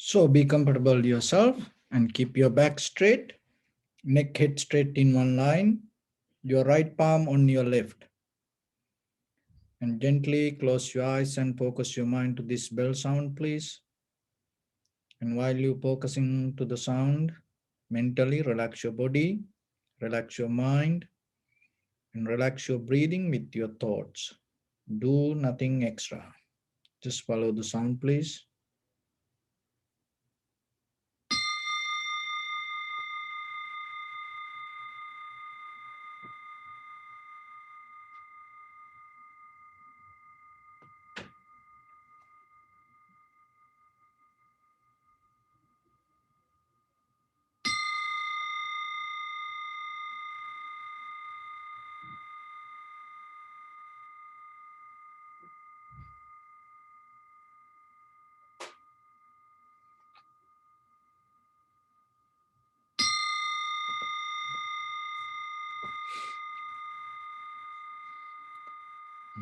So be comfortable yourself and keep your back straight, neck head straight in one line, your right palm on your left. And gently close your eyes and focus your mind to this bell sound, please. And while you focusing to the sound, mentally relax your body, relax your mind, and relax your breathing with your thoughts. Do nothing extra. Just follow the sound, please.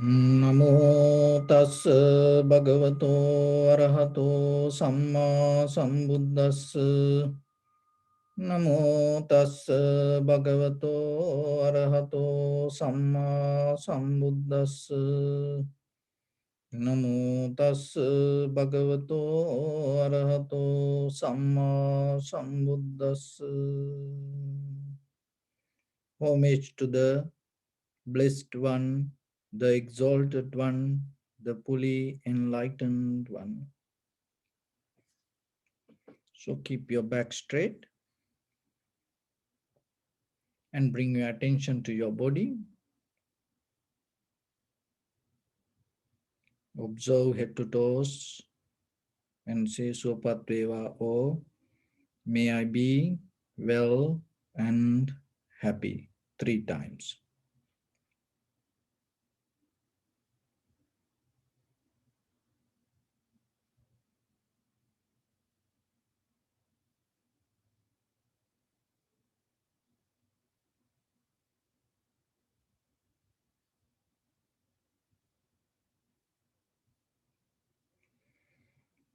Namo tassa bhagavato arahato samma sambuddhassa. Namo tassa bhagavato arahato samma sambuddhassa. Namo tassa bhagavato arahato samma sambuddhassa. Homage to the Blessed One, the Exalted One, the fully enlightened One. So keep your back straight and bring your attention to your body. Observe head to toes and say Sopatveva, or may I be well and happy 3 times.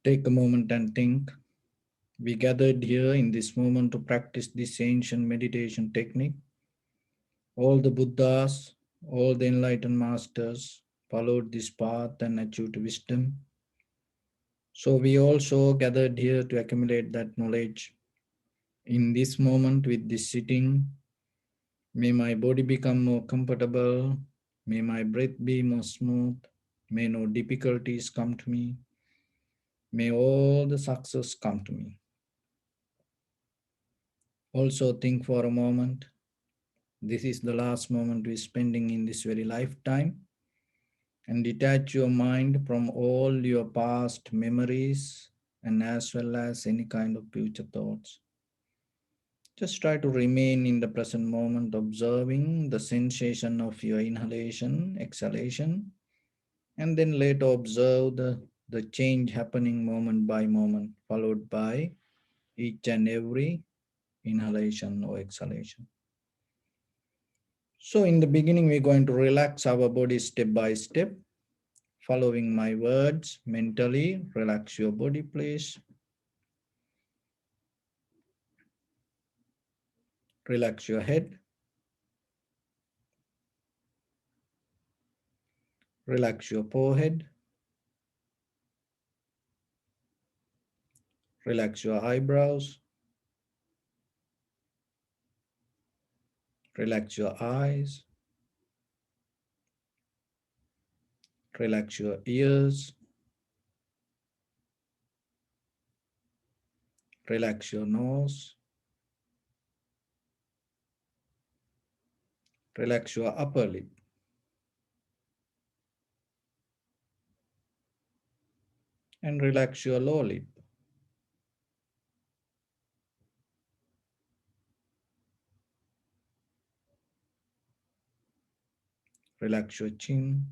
Take a moment and think. We gathered here in this moment to practice this ancient meditation technique. All the Buddhas, all the enlightened masters followed this path and achieved wisdom. So we also gathered here to accumulate that knowledge. In this moment with this sitting, may my body become more comfortable. May my breath be more smooth. May no difficulties come to me. May all the success come to me. Also think for a moment. This is the last moment we're spending in this very lifetime. And detach your mind from all your past memories and as well as any kind of future thoughts. Just try to remain in the present moment, observing the sensation of your inhalation, exhalation, and then later observe the change happening moment by moment, followed by each and every inhalation or exhalation. So in the beginning, we're going to relax our body step by step. Following my words mentally, relax your body, please. Relax your head. Relax your forehead. Relax your eyebrows. Relax your eyes. Relax your ears. Relax your nose. Relax your upper lip. And relax your lower lip. Relax your chin.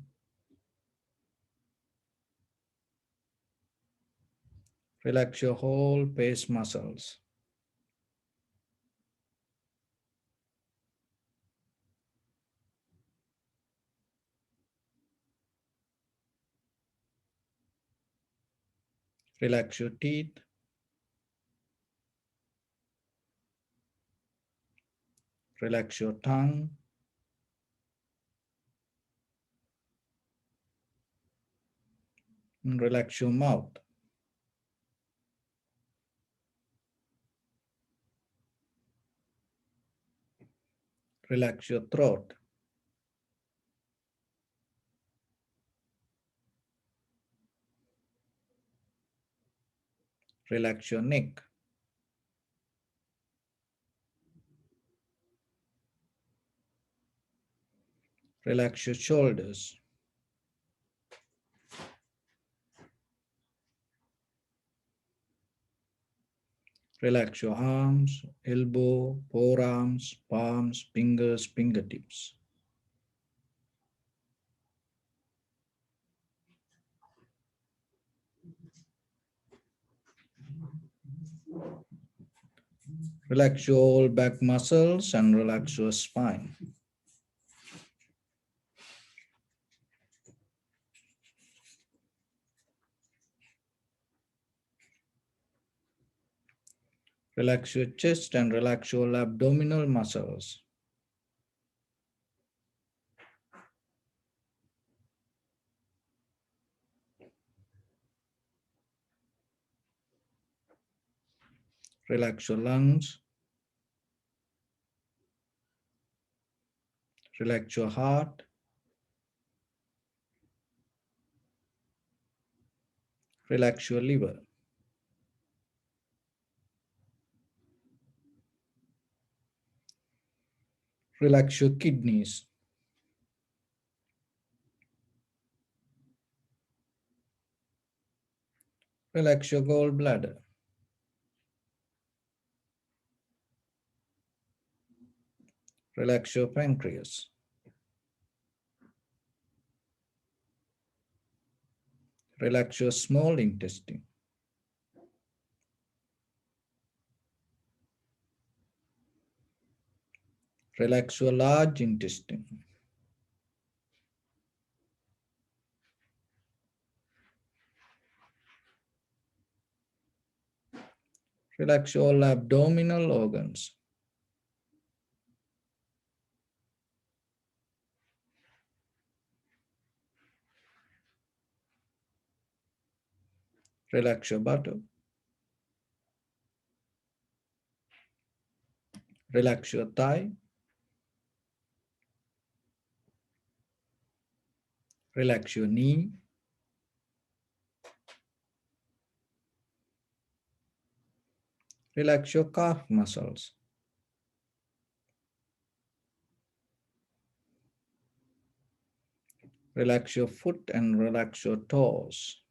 Relax your whole face muscles. Relax your teeth. Relax your tongue. And relax your mouth. Relax your throat. Relax your neck. Relax your shoulders. Relax your arms, elbow, forearms, palms, fingers, fingertips. Relax your whole back muscles and relax your spine. Relax your chest and relax your abdominal muscles. Relax your lungs. Relax your heart. Relax your liver. Relax your kidneys. Relax your gallbladder. Relax your pancreas. Relax your small intestine. Relax your large intestine. Relax all abdominal organs. Relax your buttock. Relax your thigh. Relax your knee. Relax your calf muscles. Relax your foot and relax your toes.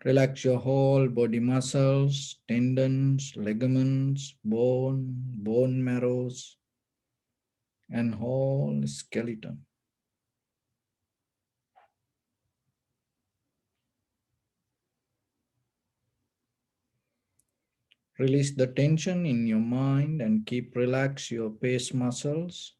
Relax your whole body muscles, tendons, ligaments, bone marrows, and whole skeleton. Release the tension in your mind and keep relax your face muscles.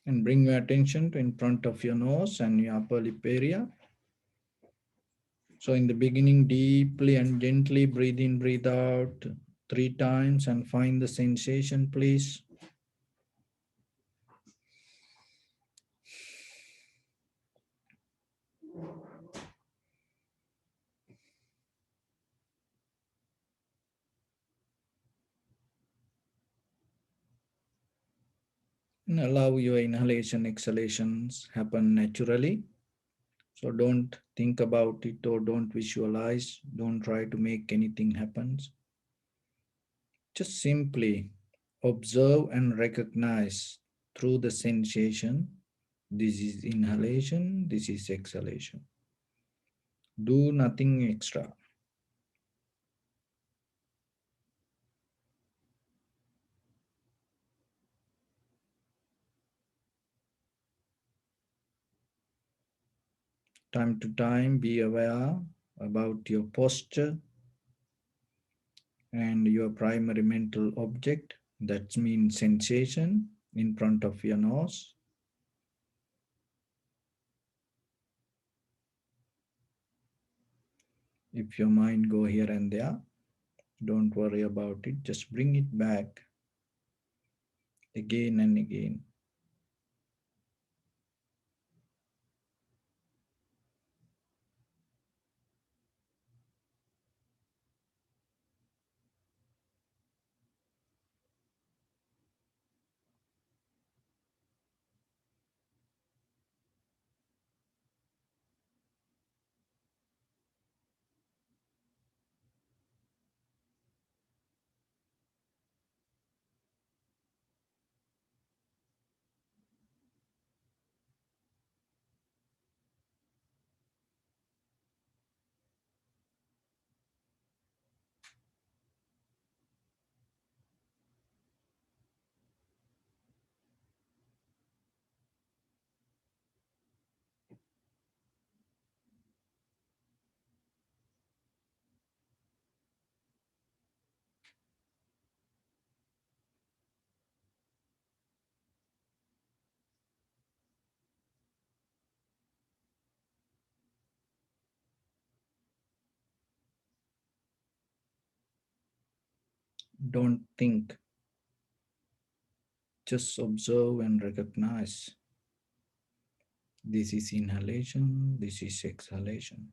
And bring your attention to in front of your nose and your upper lip area. So in the beginning, deeply and gently breathe in, breathe out 3 times and find the sensation, please. And allow your inhalation, exhalations happen naturally. So don't think about it or don't visualize. Don't try to make anything happen. Just simply observe and recognize through the sensation. This is inhalation, this is exhalation. Do nothing extra. Time to time, be aware about your posture and your primary mental object, that means sensation in front of your nose. If your mind go here and there, don't worry about it, just bring it back again and again. Don't think, just observe and recognize. This is inhalation, this is exhalation.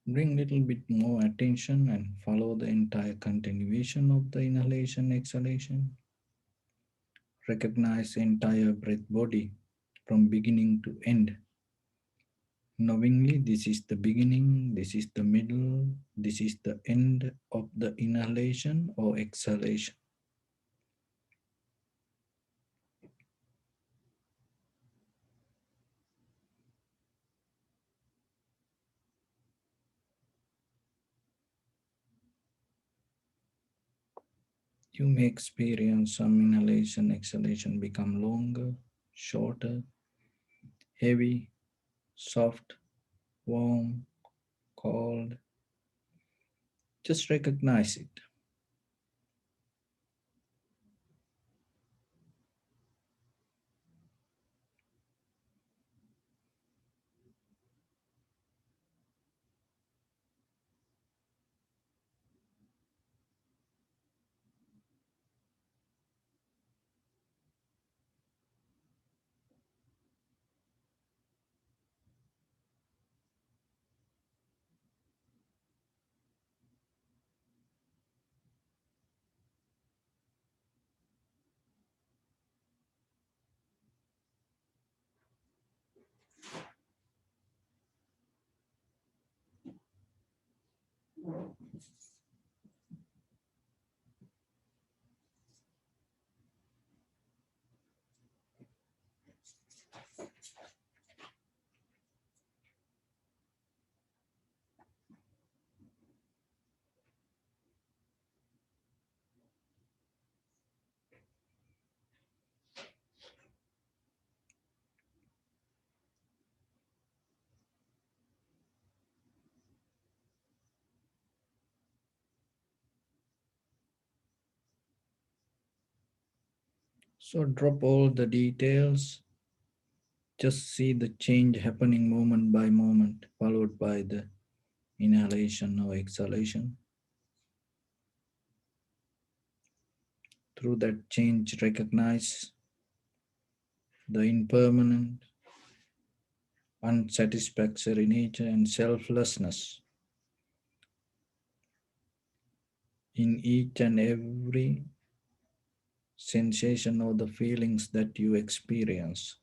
Bring little bit more attention and follow the entire continuation of the inhalation, exhalation. Recognize the entire breath body from beginning to end. Knowingly, this is the beginning, this is the middle, this is the end of the inhalation or exhalation. You may experience some inhalation, exhalation become longer, shorter, heavy, soft, warm, cold. Just recognize it. So drop all the details. Just see the change happening moment by moment, followed by the inhalation or exhalation. Through that change, recognize the impermanent, unsatisfactory nature and selflessness in each and every sensation or the feelings that you experience.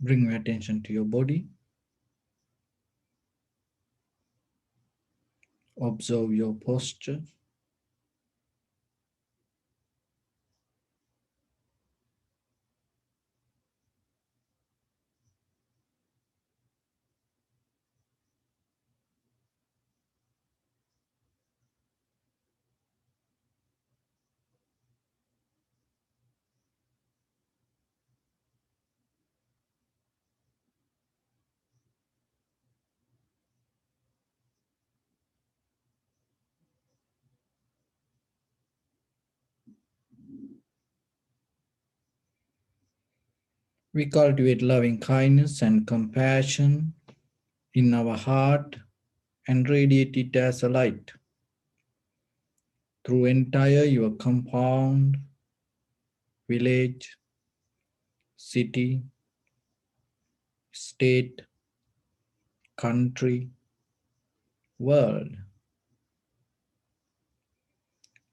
Bring your attention to your body. Observe your posture. We cultivate loving kindness and compassion in our heart and radiate it as a light through entire your compound, village, city, state, country, world,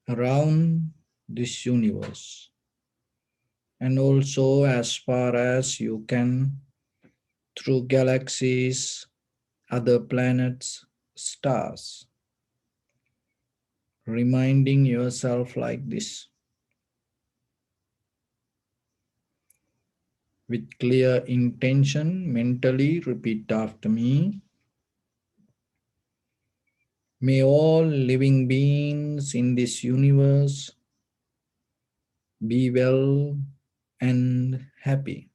around this universe, and also as far as you can through galaxies, other planets, stars, reminding yourself like this with clear intention. Mentally repeat after me. May all living beings in this universe be well and happy.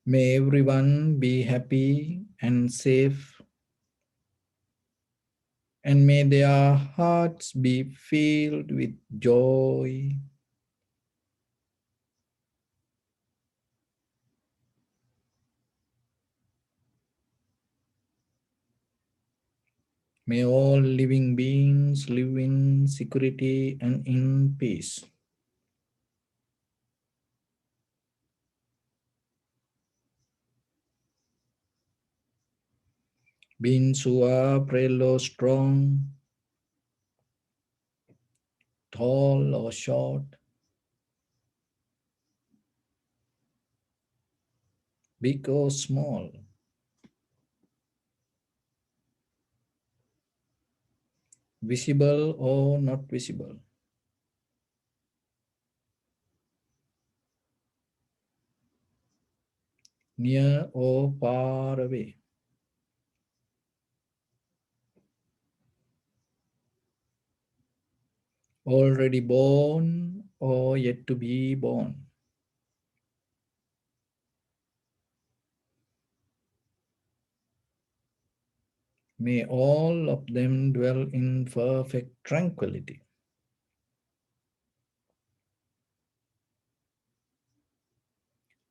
May everyone be happy and safe, and may their hearts be filled with joy. May all living beings live in security and in peace. Beings who are frail or strong, tall or short, big or small, visible or not visible, near or far away, already born or yet to be born. May all of them dwell in perfect tranquility.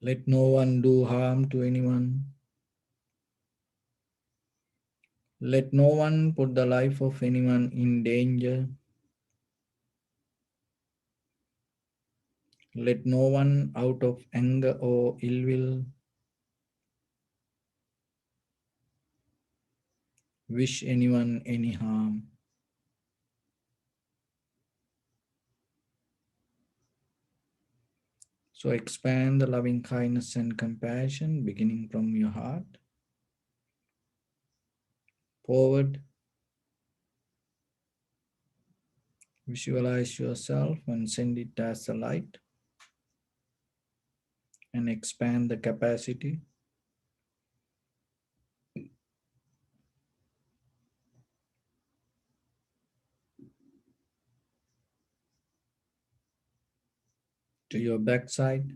Let no one do harm to anyone. Let no one put the life of anyone in danger. Let no one, out of anger or ill will, wish anyone any harm. So expand the loving kindness and compassion beginning from your heart, forward. Visualize yourself and send it as a light, and expand the capacity to your backside,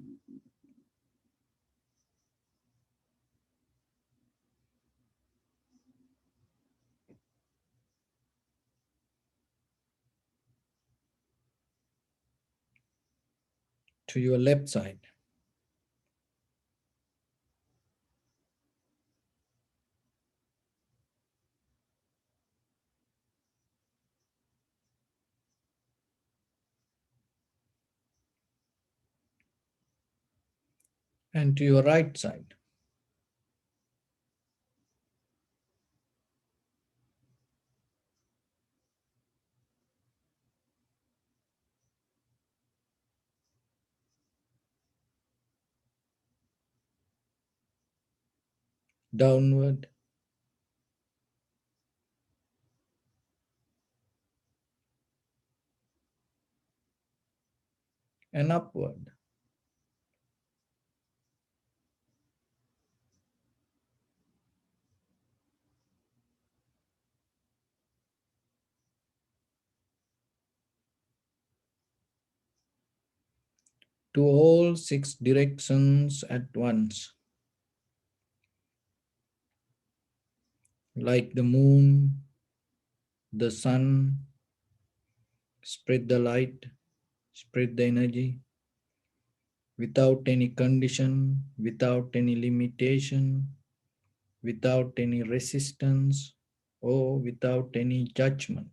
to your left side, and to your right side. downward, and upward. To all 6 directions at once, like the moon, the sun, spread the light, spread the energy, without any condition, without any limitation, without any resistance, or without any judgment.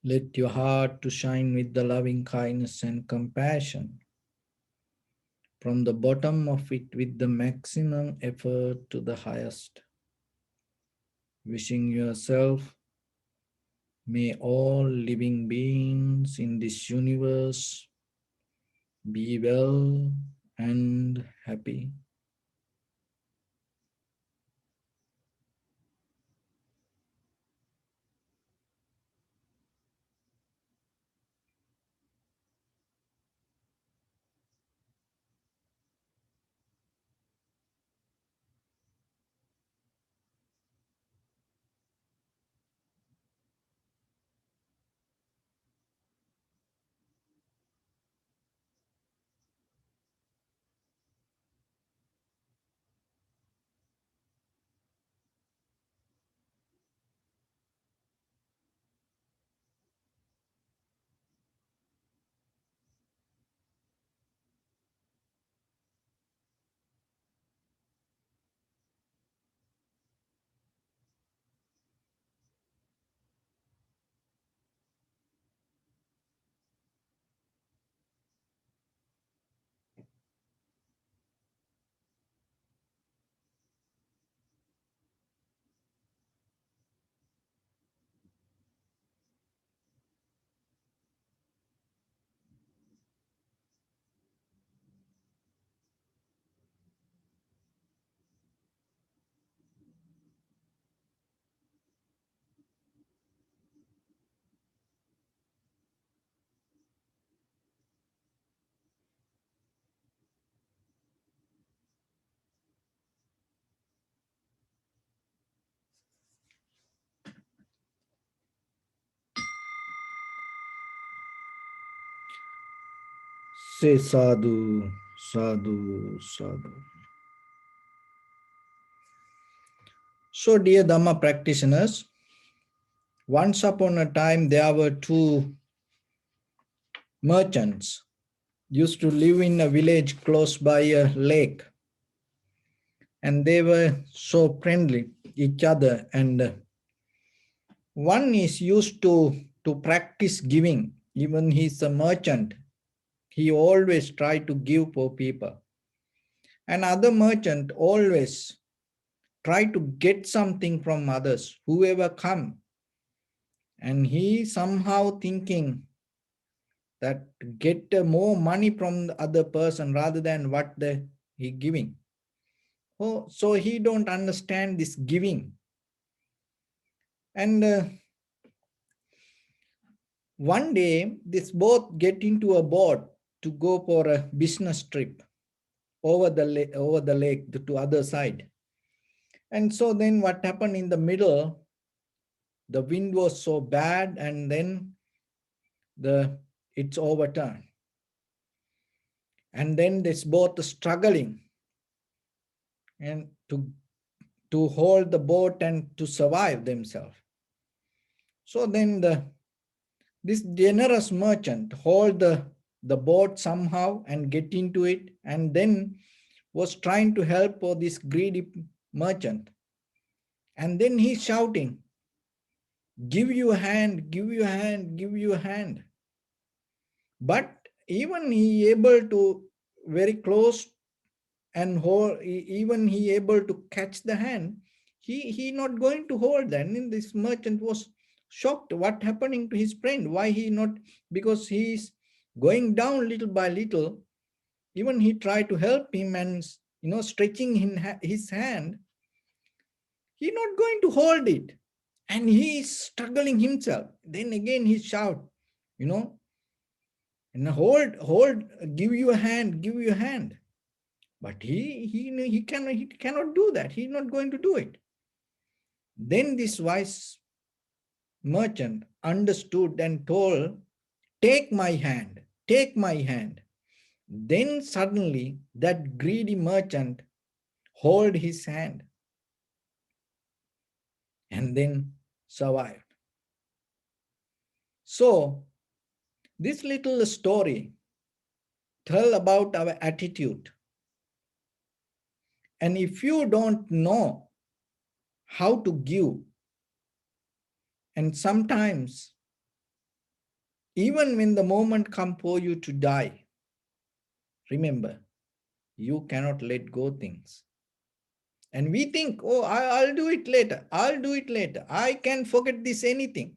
Let your heart to shine with the loving kindness and compassion from the bottom of it with the maximum effort to the highest. Wishing yourself, may all living beings in this universe be well and happy. Say sadhu, sadhu, sadhu. So, dear Dhamma practitioners, once upon a time there were 2 merchants used to live in a village close by a lake, and they were so friendly each other, and one is used to practice giving. Even he's a merchant, he always try to give for people. And other merchant always try to get something from others, whoever come. And he somehow thinking that get more money from the other person rather than what he giving. Oh, so he don't understand this giving. And one day, this both get into a boat to go for a business trip over the lake to other side. And so then what happened in the middle, the wind was so bad, and then it's overturned. And then this boat struggling and to hold the boat and to survive themselves. So then this generous merchant hold the boat somehow and get into it, and then was trying to help for this greedy merchant. And then he's shouting, give you a hand, give you a hand, give you a hand. But even he able to very close and hold, even he able to catch the hand, he not going to hold that. And this merchant was shocked what happening to his friend, why he not, because he is going down little by little. Even he tried to help him, and stretching his hand, he's not going to hold it. And he is struggling himself. Then again he shout, you know, and hold, give you a hand, give you a hand. But he cannot do that. He's not going to do it. Then this wise merchant understood and told, take my hand, take my hand. Then suddenly that greedy merchant hold his hand and then survived. So this little story tell about our attitude. And if you don't know how to give, and sometimes even when the moment comes for you to die, remember, you cannot let go things. And we think, oh, I'll do it later. I'll do it later. I can forget this anything.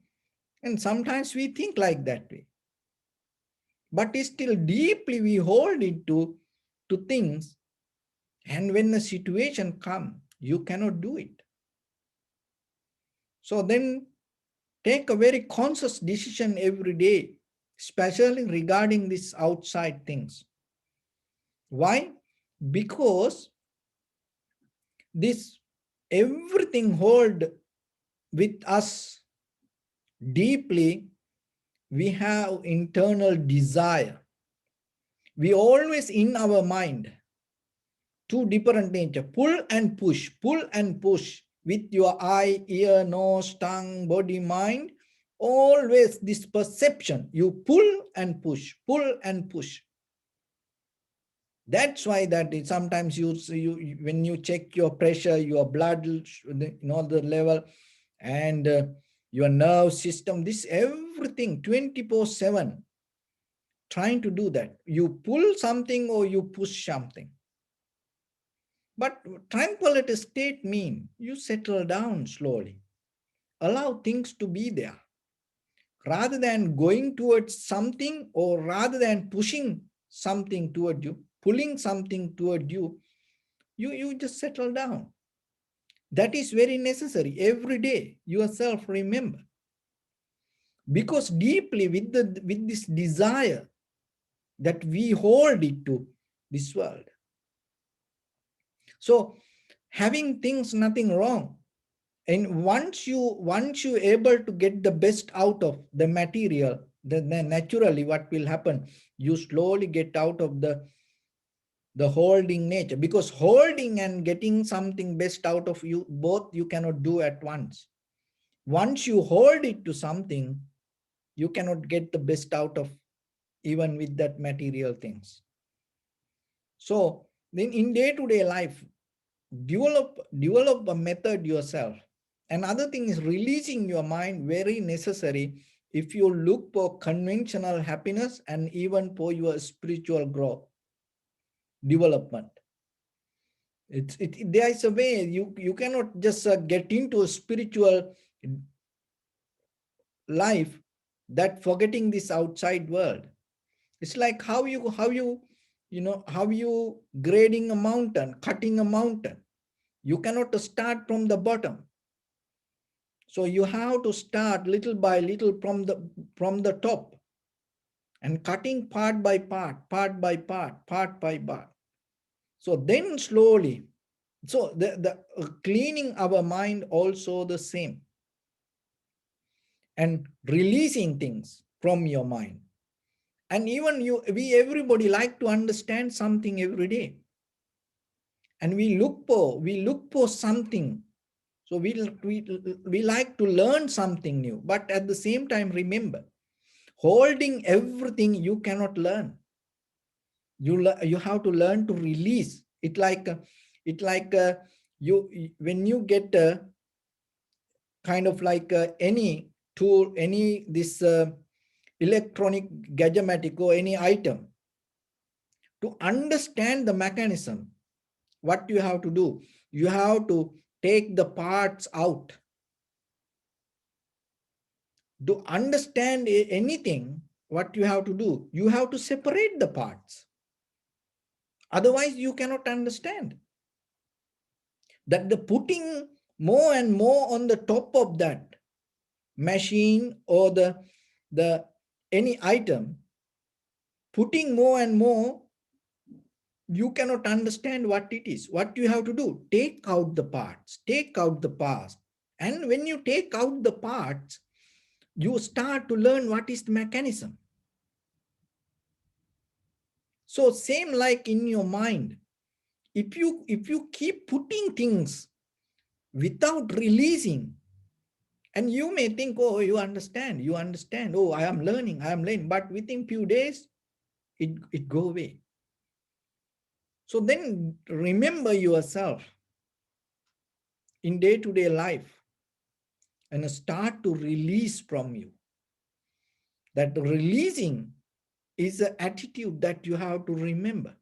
And sometimes we think like that way. But still deeply we hold it to things. And when the situation comes, you cannot do it. So then take a very conscious decision every day, especially regarding these outside things. Why? Because this everything hold with us deeply. We have internal desire. We always in our mind, two different nature, pull and push, with your eye, ear, nose, tongue, body, mind. Always this perception, you pull and push, pull and push. That's why that is sometimes you when you check your pressure, your blood, the level, and your nerve system, this everything 24/7 trying to do that. You pull something or you push something. But tranquility state mean you settle down slowly, allow things to be there, rather than going towards something or rather than pushing something toward you, pulling something toward you. You just settle down. That is very necessary every day. Yourself remember, because deeply with this desire that we hold it to this world. So having things nothing wrong, and once you able to get the best out of the material, then naturally what will happen, you slowly get out of the holding nature, because holding and getting something best out of you, both you cannot do at once. Once you hold it to something, you cannot get the best out of even with that material things. So then in day-to-day life, develop a method yourself. Another thing is releasing your mind, very necessary if you look for conventional happiness and even for your spiritual growth, development. There is a way you cannot just get into a spiritual life that forgetting this outside world. It's like how you grading a mountain, cutting a mountain. You cannot start from the bottom. So you have to start little by little from the top and cutting part by part, part by part, part by part. So then slowly, so the cleaning our mind also the same, and releasing things from your mind. And even everybody like to understand something every day. And we look for something. So we like to learn something new, but at the same time, remember, holding everything you cannot learn. You have to learn to release it. You when you get kind of like any tool, any this electronic gadgematic or any item, to understand the mechanism, what you have to do, you have to take the parts out. To understand anything, what you have to do, you have to separate the parts. Otherwise, you cannot understand that the putting more and more on the top of that machine or the any item, putting more and more, you cannot understand what it is. What you have to do, take out the parts, take out the past. And when you take out the parts, you start to learn what is the mechanism. So same like in your mind, if you keep putting things without releasing, and you may think, oh, you understand, oh, I am learning, but within few days it go away. So then remember yourself in day-to-day life and start to release from you. That releasing is an attitude that you have to remember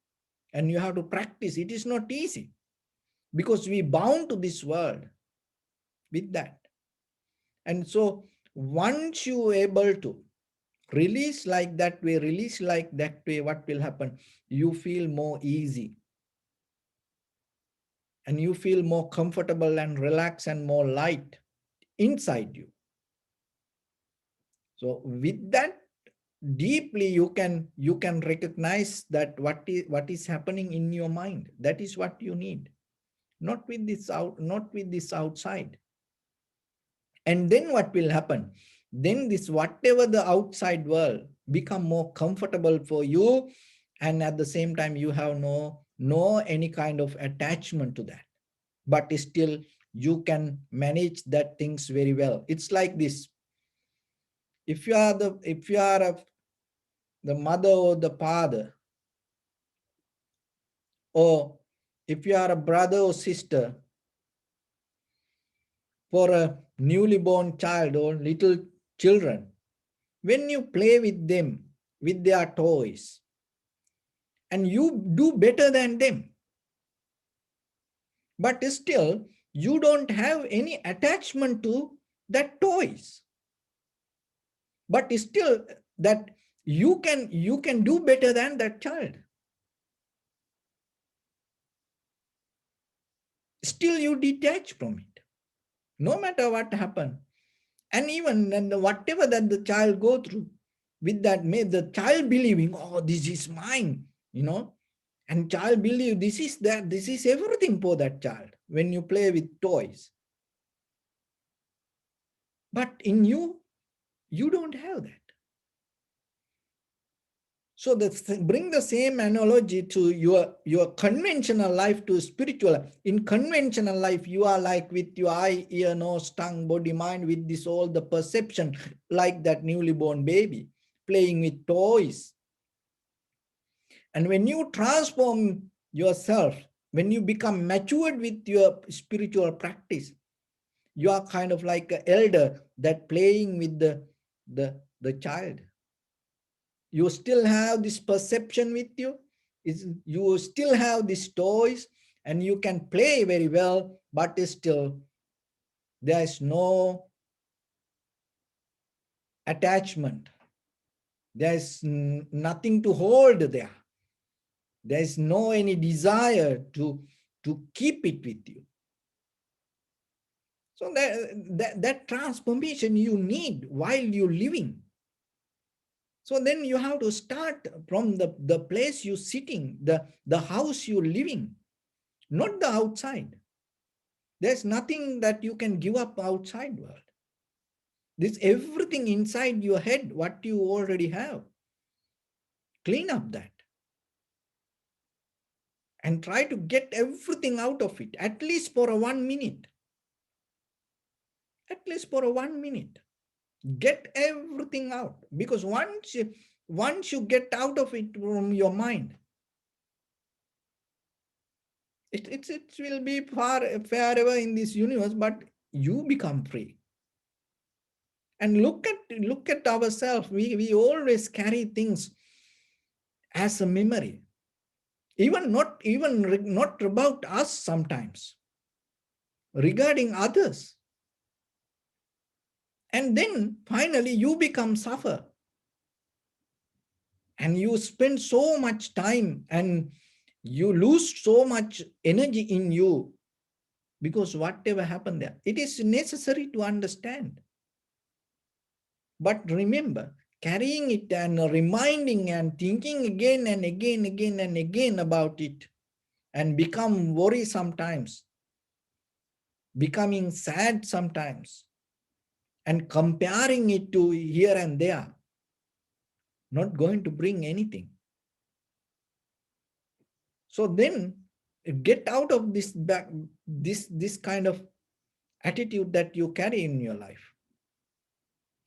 and you have to practice. It is not easy because we bound to this world with that. And so once you are able to release like that way, what will happen? You feel more easy. And you feel more comfortable and relaxed and more light inside you. So with that, deeply you can recognize that what is happening in your mind. That is what you need. Not with this outside. And then what will happen? Then this whatever the outside world become more comfortable for you, and at the same time you have no any kind of attachment to that. But still you can manage that things very well. It's like this. If you are the mother or the father, or if you are a brother or sister for a newly born child or little children, when you play with them, with their toys, and you do better than them, but still you don't have any attachment to that toys, but still that you can do better than that child. Still you detach from it, no matter what happened. And even whatever that the child go through, with that, may the child believing, oh, this is mine, and child believe this is everything for that child when you play with toys. But in you don't have that. So bring the same analogy to your conventional life to spiritual. In conventional life, you are like with your eye, ear, nose, tongue, body, mind, with this all the perception, like that newly born baby, playing with toys. And when you transform yourself, when you become matured with your spiritual practice, you are kind of like an elder that playing with the child. You still have this perception with you. You still have these toys and you can play very well, but still there is no attachment. There is nothing to hold there. There is no any desire to keep it with you. So that transformation you need while you're living. So then you have to start from the place you're sitting, the house you're living, not the outside. There's nothing that you can give up outside world. This everything inside your head, what you already have. Clean up that. And try to get everything out of it, at least for a 1 minute. At least for a 1 minute. Get everything out. Because once you get out of it from your mind, it will be forever in this universe, but you become free. And look at ourselves. We always carry things as a memory, even not about us sometimes, regarding others. And then finally you become suffer, and you spend so much time and You lose so much energy in you because whatever happened there, it is necessary to understand. But remember, carrying it and reminding and thinking again and again about it and become worry sometimes, becoming sad sometimes, and comparing it to here and there, not going to bring anything. So then get out of this kind of attitude that you carry in your life.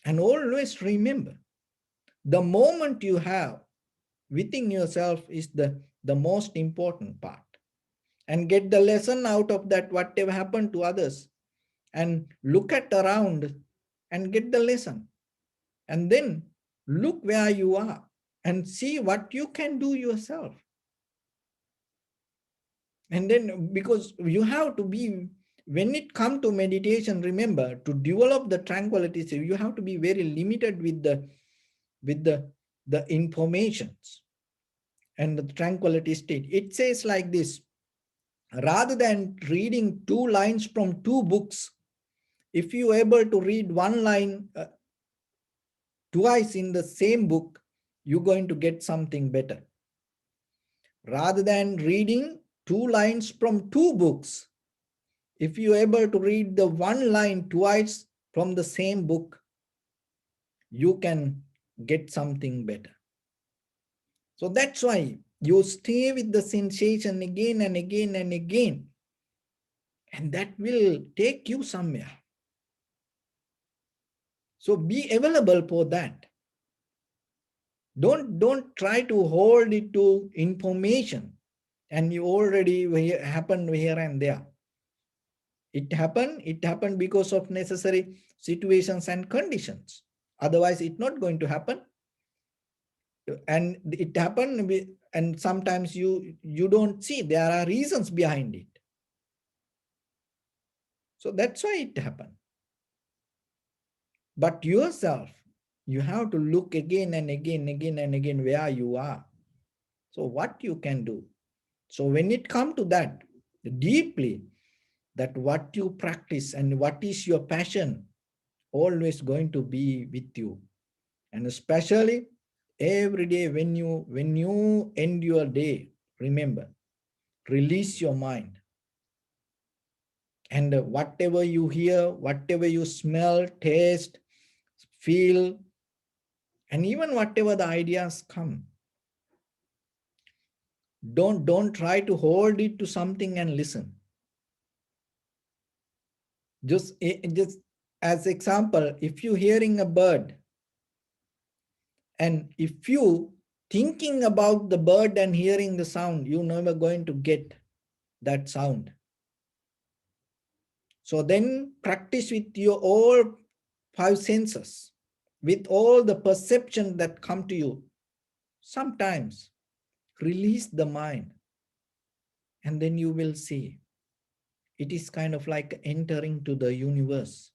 And always remember, the moment you have within yourself is the most important part. And get the lesson out of that, whatever happened to others, and look at around and get the lesson. And then look where you are and see what you can do yourself. And then, because you have to be, when it comes to meditation, remember, to develop the tranquility, you have to be very limited with the informations and the tranquility state. It says like this: rather than reading 2 lines from 2 books, if you are able to read 1 line twice in the same book, you're going to get something better. Rather than reading 2 lines from 2 books, if you're able to read the 1 line twice from the same book, you can get something better. So that's why you stay with the sensation again and again and again, and that will take you somewhere. So be available for that. Don't try to hold it to information and you already happened here and there. It happened because of necessary situations and conditions. Otherwise, it's not going to happen. And it happened, and sometimes you don't see there are reasons behind it. So that's why it happened. But yourself, you have to look again and again where you are. So what you can do. So when it comes to that, deeply, that what you practice and what is your passion, always going to be with you. And especially every day when you end your day, remember, release your mind. And whatever you hear, whatever you smell, taste, feel, and even whatever the ideas come, don't try to hold it to something and listen. Just as example, if you're hearing a bird, and if you thinking about the bird and hearing the sound, you're never going to get that sound. So then practice with your all 5 senses, with all the perception that come to you. Sometimes release the mind, and then you will see. It is kind of like entering to the universe.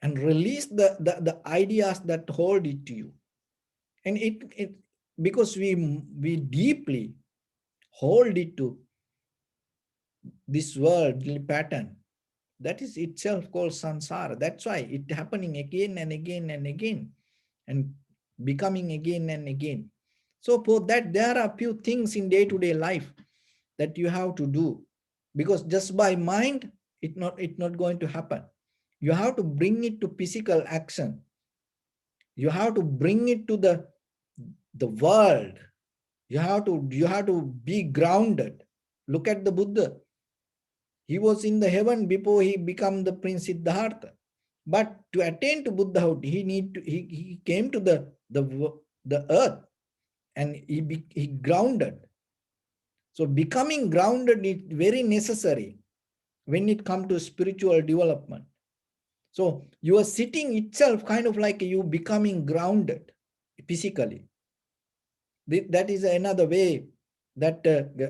And release the ideas that hold it to you. And it because we deeply hold it to this worldly pattern, that is itself called samsara. That's why it happening again and again and again and becoming again and again. So for that, there are few things in day-to-day life that you have to do, because just by mind it's not going to happen. You have to bring it to physical action. You have to bring it to the world. You have to be grounded. Look at the Buddha. He was in the heaven before he became the Prince Siddhartha. But to attain to Buddhahood, he came to the earth, and he grounded. So becoming grounded is very necessary when it comes to spiritual development. So you are sitting itself kind of like you becoming grounded physically. That is another way that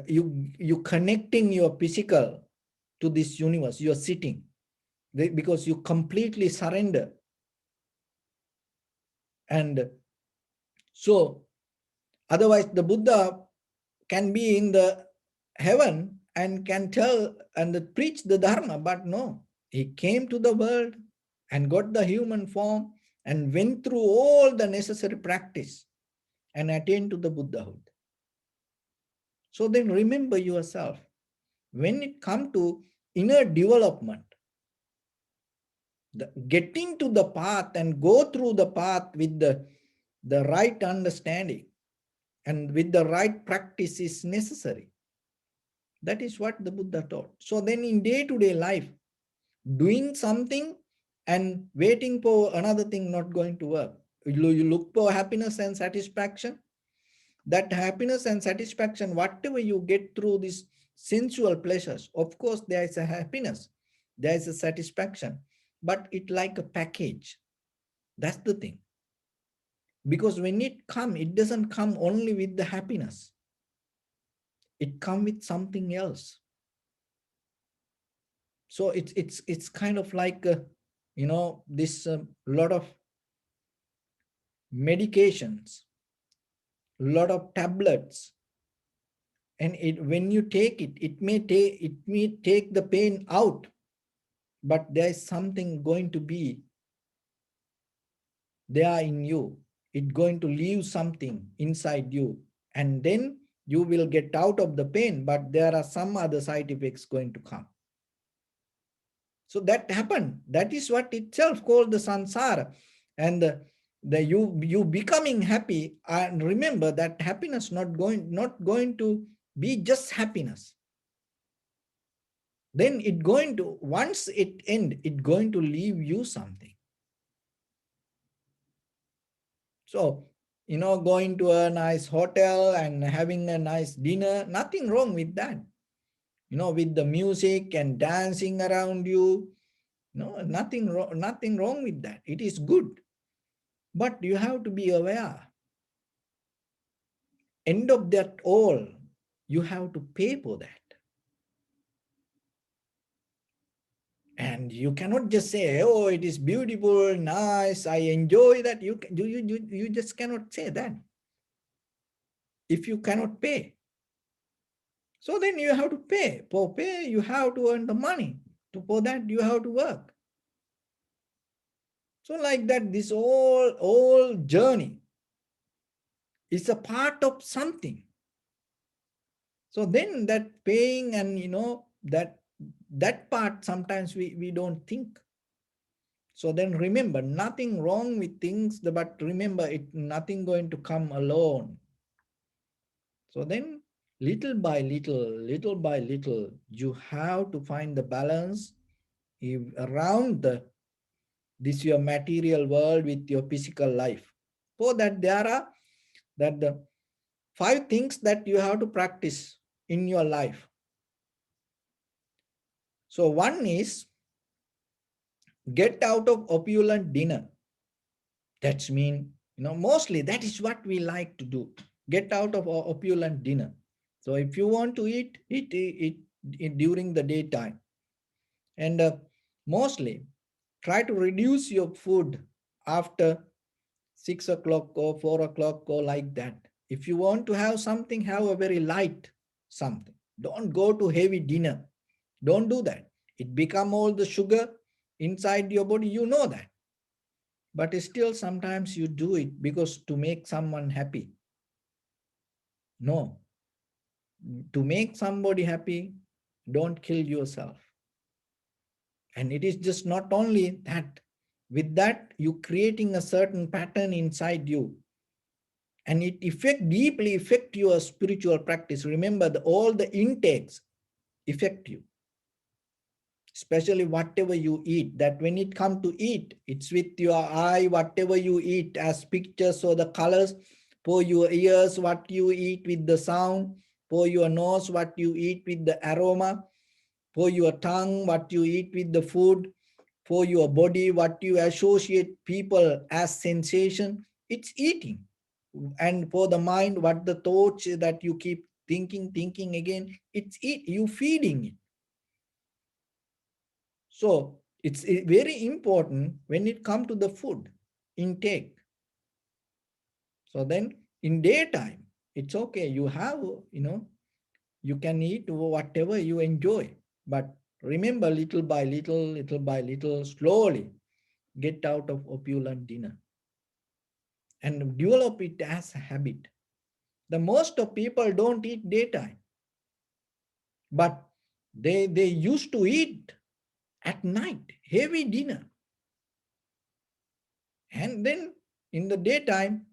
you connecting your physical to this universe. You are sitting because you completely surrender. And so Otherwise, the Buddha can be in the heaven and can tell and preach the Dharma, but no, he came to the world and got the human form and went through all the necessary practice and attained to the Buddhahood. So then remember yourself, when it comes to inner development, getting to the path and go through the path with the right understanding and with the right practice is necessary. That is what the Buddha taught. So then in day-to-day life, doing something and waiting for another thing not going to work. You look for happiness and satisfaction. That happiness and satisfaction, whatever you get through these sensual pleasures, of course there is a happiness, there is a satisfaction, but it like a package. That's the thing. Because when it doesn't come only with the happiness. It comes with something else. So it's kind of like this lot of medications, lot of tablets, and when you take it, it may take the pain out, but there is something going to be there in you. It's going to leave something inside you, and then you will get out of the pain, but there are some other side effects going to come. So that happened. That is what itself called the samsara. And you becoming happy, and remember that happiness not going to be just happiness. Then it going to, once it end, it going to leave you something. So, going to a nice hotel and having a nice dinner, nothing wrong with that. With the music and dancing around you, no, nothing wrong with that. It is good. But you have to be aware. End of that all, you have to pay for that. And you cannot just say, oh, it is beautiful, nice, I enjoy that. You just cannot say that if you cannot pay. So then you have to pay. For pay, you have to earn the money. For that, you have to work. So like that, this whole journey is a part of something. So then that paying and that part sometimes we don't think. So then remember, nothing wrong with things, but remember nothing going to come alone. So then little by little, you have to find the balance around this your material world with your physical life. For that there are the 5 things that you have to practice in your life. So one is, get out of opulent dinner. That's mean, mostly that is what we like to do. Get out of our opulent dinner. So if you want to eat during the daytime. And mostly try to reduce your food after 6 o'clock or 4 o'clock or like that. If you want to have something, have a very light something. Don't go to heavy dinner. Don't do that. It become all the sugar inside your body. You know that. But still sometimes you do it because to make someone happy. No. To make somebody happy, don't kill yourself. And it is just not only that. With that, you creating a certain pattern inside you. And it deeply affect your spiritual practice. Remember, all the intakes affect you. Especially whatever you eat, that when it comes to eat, it's with your eye, whatever you eat as pictures or the colors. For your ears, what you eat with the sound. For your nose, what you eat with the aroma. For your tongue, what you eat with the food. For your body, what you associate people as sensation, it's eating. And for the mind, what the thoughts that you keep thinking again, it's you feeding it. So it's very important when it comes to the food intake. So then in daytime, It's okay. You have, you can eat whatever you enjoy. But remember, little by little, slowly get out of opulent dinner and develop it as a habit. The most of people don't eat daytime, but they used to eat at night, heavy dinner. And then in the daytime,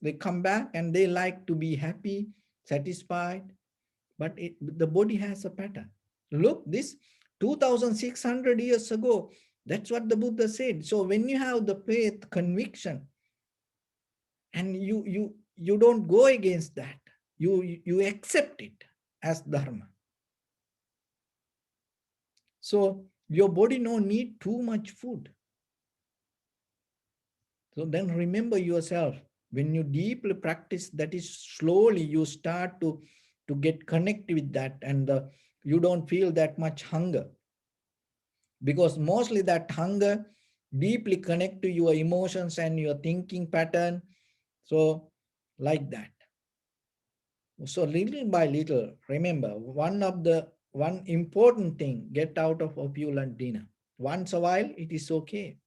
they come back and they like to be happy, satisfied, but the body has a pattern. Look, this 2600 years ago, that's what the Buddha said. So when you have the faith, conviction, and you don't go against that, you accept it as dharma. So your body no need too much food. So then remember yourself, when you deeply practice, that is slowly you start to get connected with that, and you don't feel that much hunger, because mostly that hunger deeply connect to your emotions and your thinking pattern. So like that. So little by little, remember, one important thing, get out of opulent dinner. Once a while, it is okay.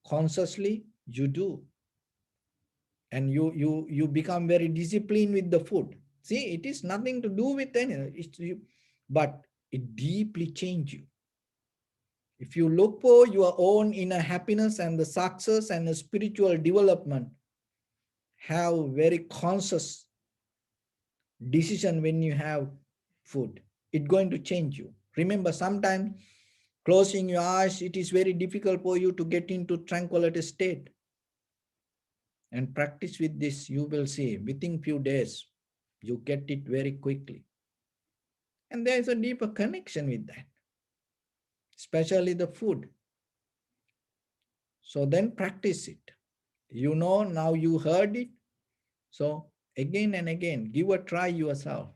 Consciously, you do. And you become very disciplined with the food. See, it is nothing to do with anything, but it deeply change you. If you look for your own inner happiness and the success and the spiritual development, have very conscious decision when you have food. It's going to change you. Remember, sometimes closing your eyes, it is very difficult for you to get into tranquility state. And practice with this, you will see within few days, you get it very quickly. And there is a deeper connection with that, especially the food. So then practice it. Now you heard it. So again and again, give a try yourself.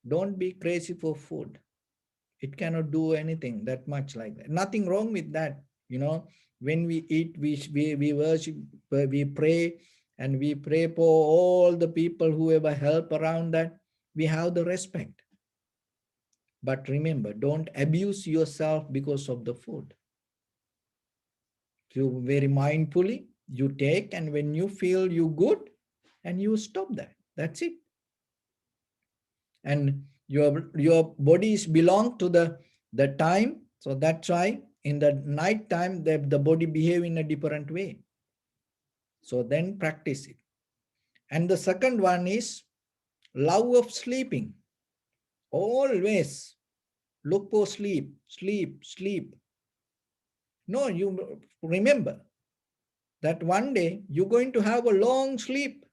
Don't be crazy for food. It cannot do anything that much like that. Nothing wrong with that. When we eat, we worship, we pray, and we pray for all the people who ever help around that. We have the respect. But remember, don't abuse yourself because of the food. You very mindfully, you take, and when you feel you good, and you stop that. That's it. And your bodies belong to the time. So that's why in the night time, the body behave in a different way. So then practice it. And the second one is love of sleeping. Always look for sleep, sleep, sleep. No, you remember that one day you're going to have a long sleep.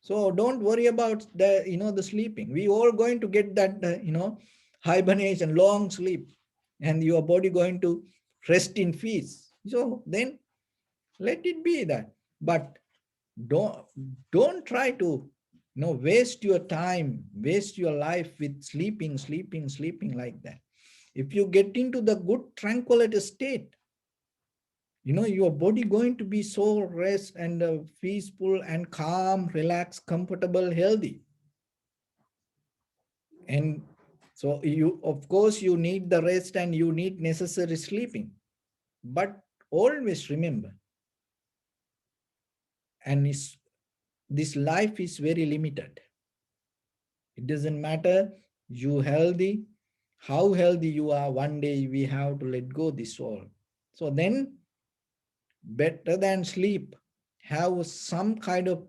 So don't worry about the sleeping. We all going to get that, hibernation, long sleep, and your body going to rest in peace. So then let it be that. But don't, don't try to, waste your time, waste your life with sleeping, sleeping, sleeping like that. If you get into the good tranquility state, your body going to be so rest and peaceful and calm, relaxed, comfortable, healthy. And so of course you need the rest and you need necessary sleeping, but always remember, and this life is very limited. It doesn't matter you healthy, how healthy you are, one day we have to let go this all. So then better than sleep, have some kind of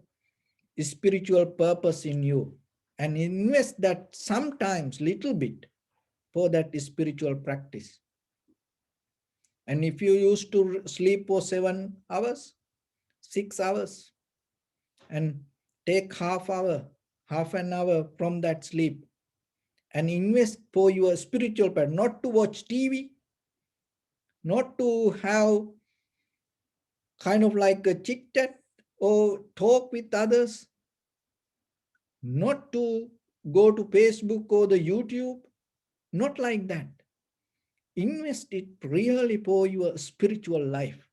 spiritual purpose in you and invest that sometimes little bit for that spiritual practice. And if you used to sleep for 7 hours, 6 hours, and take half an hour from that sleep and invest for your spiritual part, not to watch TV, not to have kind of like a chit chat or talk with others, not to go to Facebook or the YouTube, not like that. Invest it really for your spiritual life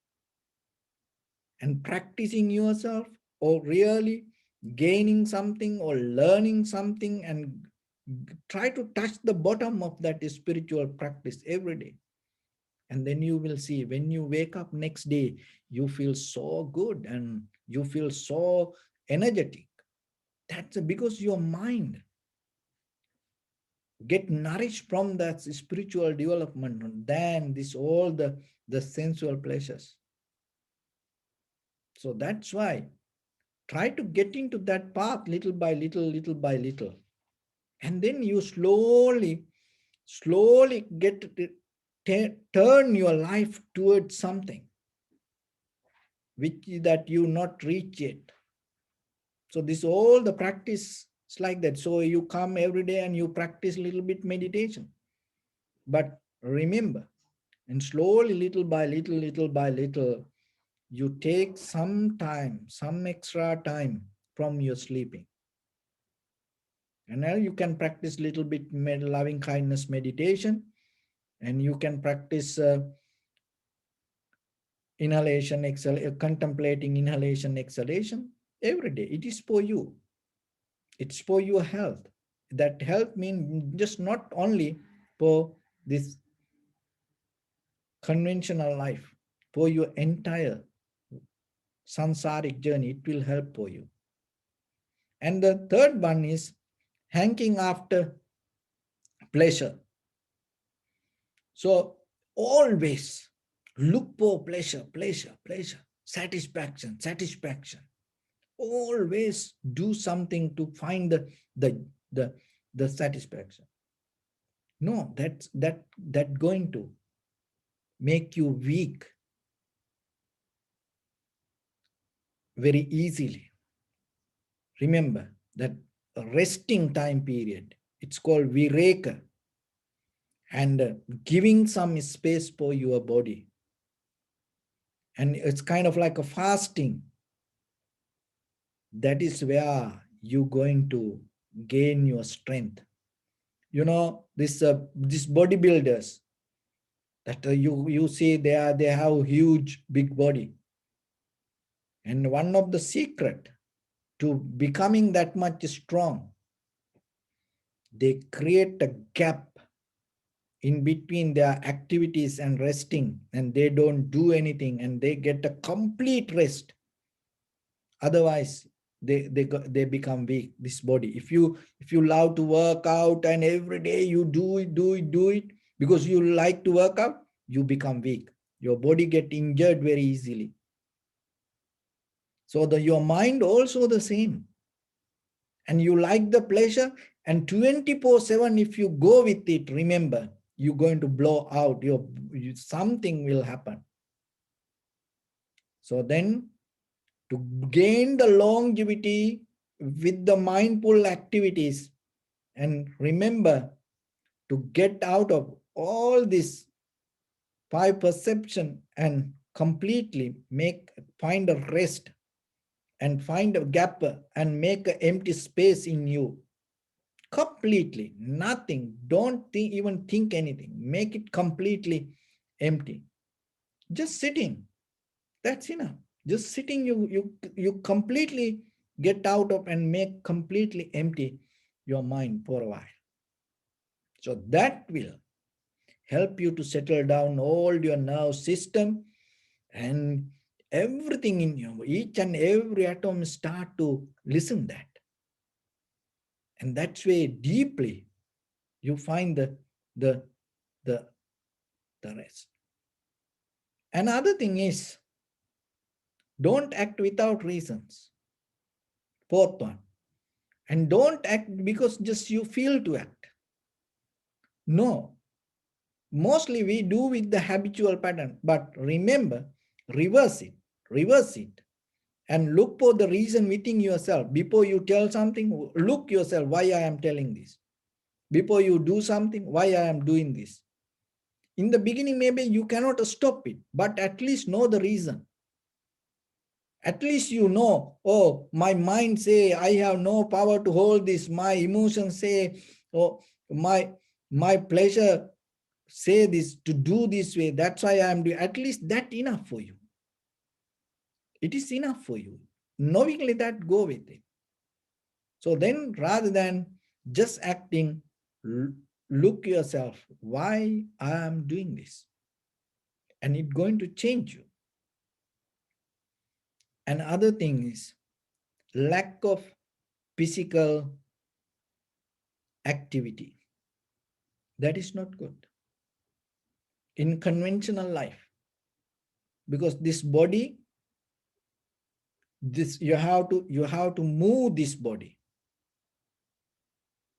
and practicing yourself, or really gaining something or learning something, and try to touch the bottom of that spiritual practice every day. And then you will see, when you wake up next day, you feel so good and you feel so energetic. That's because your mind get nourished from that spiritual development than this all the sensual pleasures. So that's why try to get into that path little by little, little by little. And then you slowly get turn your life towards something which that you not reach yet. So this all the practice is like that. So you come every day and you practice a little bit meditation. But remember, and slowly, little by little, you take some time, some extra time from your sleeping. And now you can practice little bit loving kindness meditation, and you can practice inhalation, contemplating inhalation, exhalation every day. It is for you. It's for your health. That health means just not only for this conventional life, for your entire sansaric journey, it will help for you. And the third one is hanking after pleasure. So always look for pleasure, satisfaction. Always do something to find the, the, the satisfaction. No, that going to make you weak very easily. Remember that resting time period, it's called vireka, and giving some space for your body. And it's kind of like a fasting. That is where you're going to gain your strength. You know, this bodybuilders that you see they have huge big body. And one of the secret to becoming that much strong, they create a gap in between their activities and resting, and they don't do anything and they get a complete rest. Otherwise they become weak, this body. If you love to work out and every day you do it because you like to work out, you become weak. Your body get injured very easily. So your mind also the same. And you like the pleasure, and 24/7 if you go with it, remember, you're going to blow out something will happen. So then, to gain the longevity with the mindful activities, and remember to get out of all this five perception and completely find a rest and find a gap and make an empty space in you. Completely nothing. Don't even think anything. Make it completely empty. Just sitting. That's enough. Just sitting, you completely get out of and make completely empty your mind for a while. So that will help you to settle down all your nerve system, and everything in you, each and every atom start to listen that. And that's way deeply you find the, the, the rest. Another thing is, don't act without reasons. Fourth one. And don't act because just you feel to act. No. Mostly we do with the habitual pattern. But remember, reverse it. And look for the reason within yourself. Before you tell something, look yourself, why I am telling this. Before you do something, why I am doing this. In the beginning, maybe you cannot stop it, but at least know the reason. At least you know, oh, my mind say I have no power to hold this. My emotions say, oh, my pleasure say this, to do this way. That's why I am doing. At least that enough for you. It is enough for you. Knowingly that, go with it. So then rather than just acting, look yourself, why I am doing this? And it's going to change you. Another thing is lack of physical activity. That is not good in conventional life, because this body, this you have to move this body.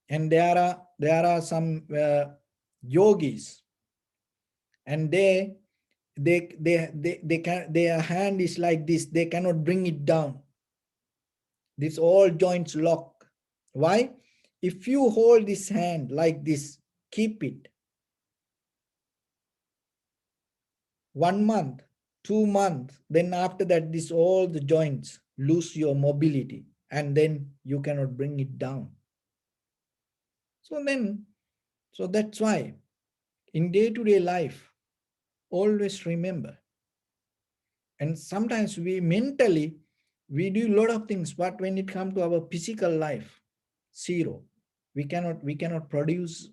And there are some yogis, and they can, their hand is like this, they cannot bring it down. This all joints lock. Why? If you hold this hand like this, keep it 1 month, 2 months, then after that this all the joints lose your mobility, and then you cannot bring it down. So that's why in day-to-day life, always remember. And sometimes we mentally, we do a lot of things, but when it comes to our physical life, zero. We cannot produce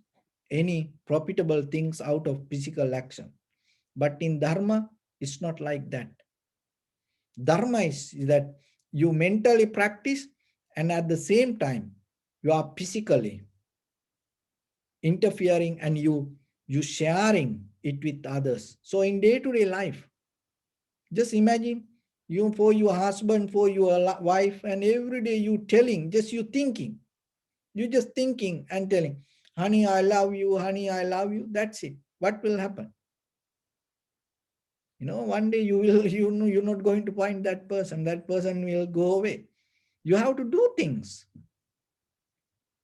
any profitable things out of physical action. But in Dharma, it's not like that. Dharma is that you mentally practice, and at the same time, you are physically interfering, and you sharing it with others. So in day-to-day life, just imagine you, for your husband, for your wife, and every day you telling, just you thinking, you just thinking and telling, honey, I love you, honey, I love you. That's it. What will happen? One day you will, you're not going to find that person. That person will go away. You have to do things.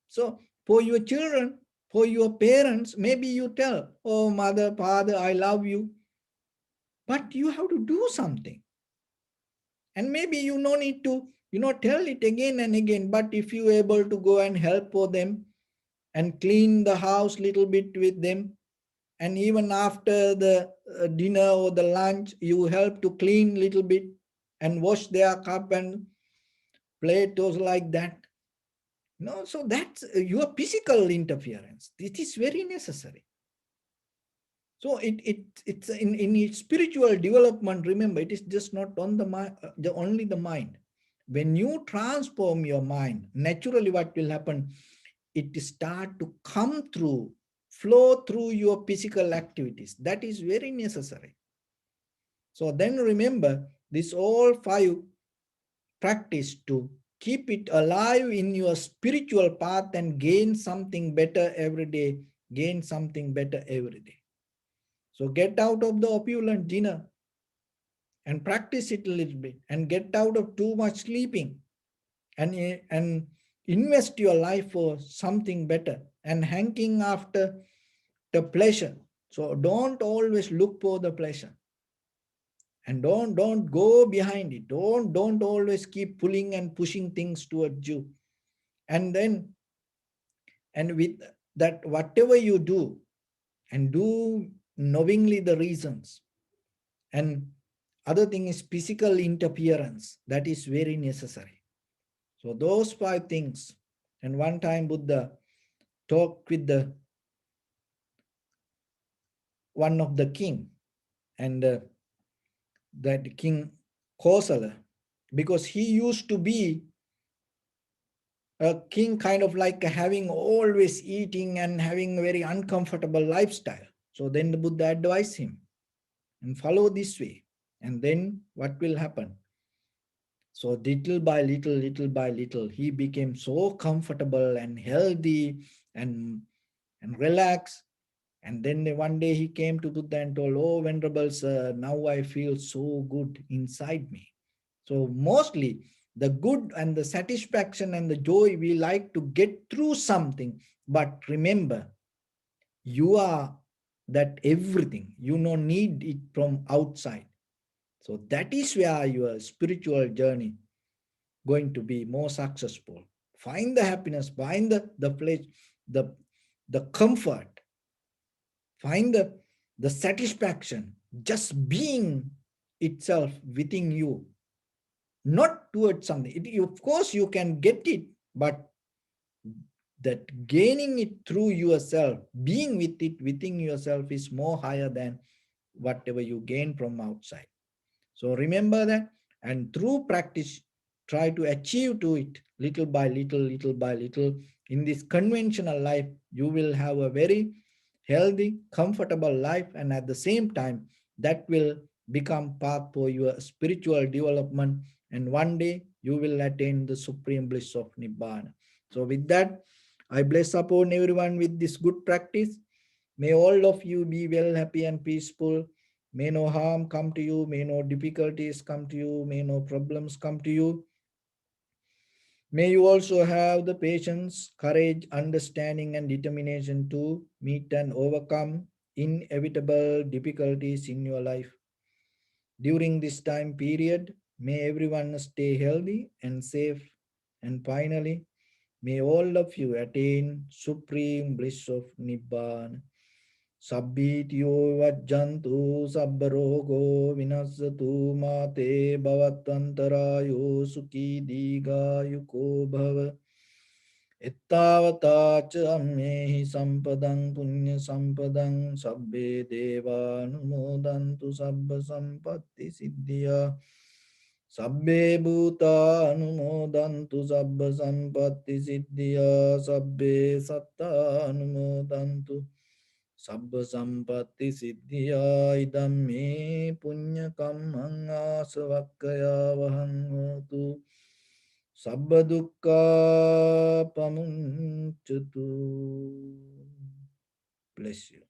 So for your children, for your parents, maybe you tell, oh, mother, father, I love you. But you have to do something. And maybe you no need to, tell it again and again. But if you able to go and help for them and clean the house little bit with them, and even after the dinner or the lunch, you help to clean little bit and wash their cup and plate, those like that. So that's your physical interference. It is very necessary. So it's in its spiritual development. Remember, it is just not on the mind, only the mind. When you transform your mind, naturally what will happen? It start to come through, flow through your physical activities. That is very necessary. So then remember, this all 5 practice to keep it alive in your spiritual path and gain something better every day. Gain something better every day. So get out of the opulent dinner and practice it a little bit, and get out of too much sleeping, and invest your life for something better and hanking after the pleasure. So don't always look for the pleasure, and don't go behind it. Don't always keep pulling and pushing things towards you. And then, and with that, whatever you do, and do knowingly the reasons. And other thing is physical interference. That is very necessary. So those 5 things. And one time Buddha talked with the one of the king, and that King Kosala, because he used to be a king, kind of like having always eating and having a very uncomfortable lifestyle. So then the Buddha advised him, and follow this way. And then what will happen? So little by little, he became so comfortable and healthy and relaxed. And then one day he came to Buddha and told, oh, Venerable Sir, now I feel so good inside me. So mostly the good and the satisfaction and the joy, we like to get through something. But remember, you are that everything. You don't need it from outside. So that is where your spiritual journey going to be more successful. Find the happiness, find the place, the comfort, find the satisfaction, just being itself within you, not towards something. Of course, you can get it, but that gaining it through yourself, being with it within yourself is more higher than whatever you gain from outside. So remember that, and through practice, try to achieve to it little by little, little by little. In this conventional life, you will have a very healthy, comfortable life, and at the same time, that will become path for your spiritual development. And one day you will attain the supreme bliss of Nibbana. So with that, I bless upon everyone with this good practice. May all of you be well, happy, and peaceful. May no harm come to you. May no difficulties come to you. May no problems come to you. May you also have the patience, courage, understanding, and determination to meet and overcome inevitable difficulties in your life. During this time period, may everyone stay healthy and safe. And finally, may all of you attain supreme bliss of Nibbana. Sabbitiyo vajjantu sabbarogo vinasatu mate bhavatantarayo sukhi digayuko bhava. Ittavata cha ammehi sampadang punya sampadang sabbe deva anumodantu sabba sampatti siddhya. Sabbe bhuta anumodantu sabba sampatti siddhya. Sabbe satta anumodantu sabba sampatti siddhya. Idam me punya kammang asavakkaya vahang hotu. Sabba dukkha pamuncatu. Bless you.